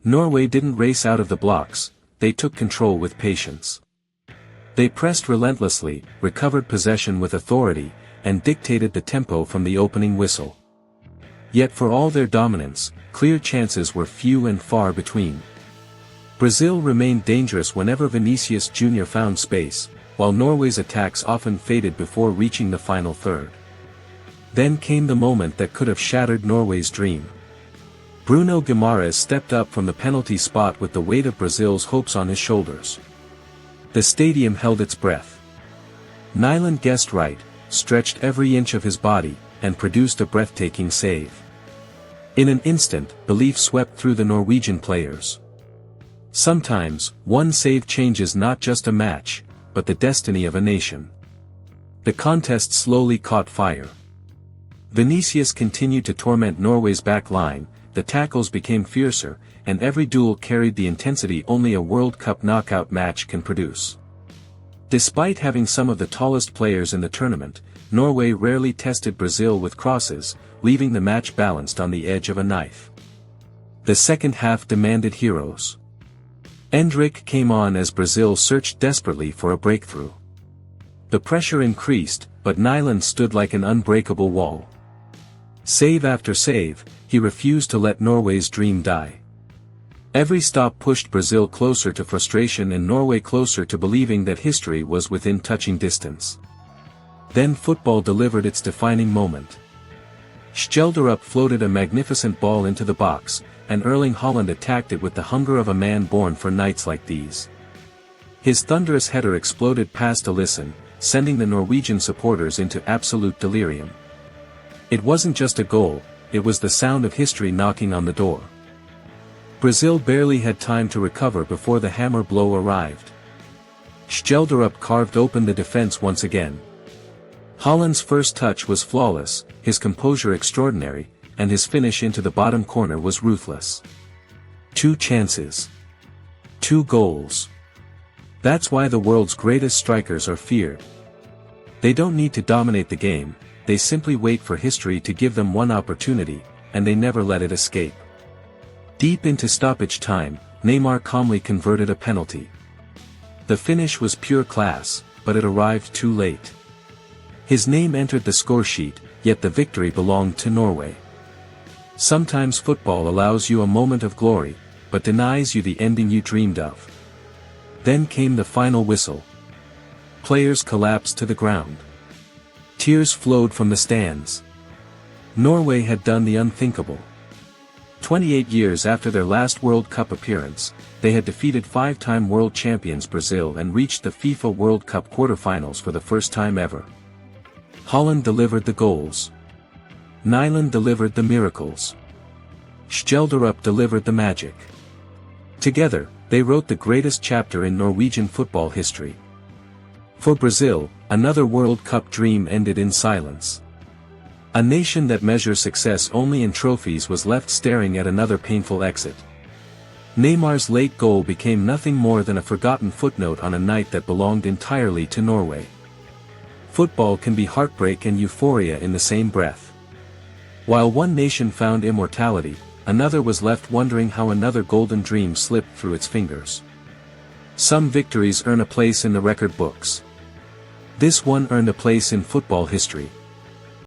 Norway didn't race out of the blocks, they took control with patience. They pressed relentlessly, recovered possession with authority, and dictated the tempo from the opening whistle. Yet for all their dominance, clear chances were few and far between. Brazil remained dangerous whenever Vinicius Jr. found space, while Norway's attacks often faded before reaching the final third. Then came the moment that could have shattered Norway's dream. Bruno Guimaraes stepped up from the penalty spot with the weight of Brazil's hopes on his shoulders. The stadium held its breath. Nyland guessed right, stretched every inch of his body, and produced a breathtaking save. In an instant, belief swept through the Norwegian players. Sometimes, one save changes not just a match, but the destiny of a nation. The contest slowly caught fire. Vinicius continued to torment Norway's back line, the tackles became fiercer, and every duel carried the intensity only a World Cup knockout match can produce. Despite having some of the tallest players in the tournament, Norway rarely tested Brazil with crosses, leaving the match balanced on the edge of a knife. The second half demanded heroes. Endrick came on as Brazil searched desperately for a breakthrough. The pressure increased, but Nyland stood like an unbreakable wall. Save after save, he refused to let Norway's dream die. Every stop pushed Brazil closer to frustration and Norway closer to believing that history was within touching distance. Then football delivered its defining moment. Skjelderup floated a magnificent ball into the box, and Erling Haaland attacked it with the hunger of a man born for nights like these. His thunderous header exploded past Alisson, sending the Norwegian supporters into absolute delirium. It wasn't just a goal, it was the sound of history knocking on the door. Brazil barely had time to recover before the hammer blow arrived. Skjelderup carved open the defense once again. Haaland's first touch was flawless, his composure extraordinary, and his finish into the bottom corner was ruthless. 2 chances. 2 goals. That's why the world's greatest strikers are feared. They don't need to dominate the game, they simply wait for history to give them one opportunity, and they never let it escape. Deep into stoppage time, Neymar calmly converted a penalty. The finish was pure class, but it arrived too late. His name entered the score sheet, yet the victory belonged to Norway. Sometimes football allows you a moment of glory, but denies you the ending you dreamed of. Then came the final whistle. Players collapsed to the ground. Tears flowed from the stands. Norway had done the unthinkable. 28 years after their last World Cup appearance, they had defeated 5-time world champions Brazil and reached the FIFA World Cup quarterfinals for the first time ever. Haaland delivered the goals. Nyland delivered the miracles. Skjelderup delivered the magic. Together, they wrote the greatest chapter in Norwegian football history. For Brazil, another World Cup dream ended in silence. A nation that measures success only in trophies was left staring at another painful exit. Neymar's late goal became nothing more than a forgotten footnote on a night that belonged entirely to Norway. Football can be heartbreak and euphoria in the same breath. While one nation found immortality, another was left wondering how another golden dream slipped through its fingers. Some victories earn a place in the record books. This one earned a place in football history.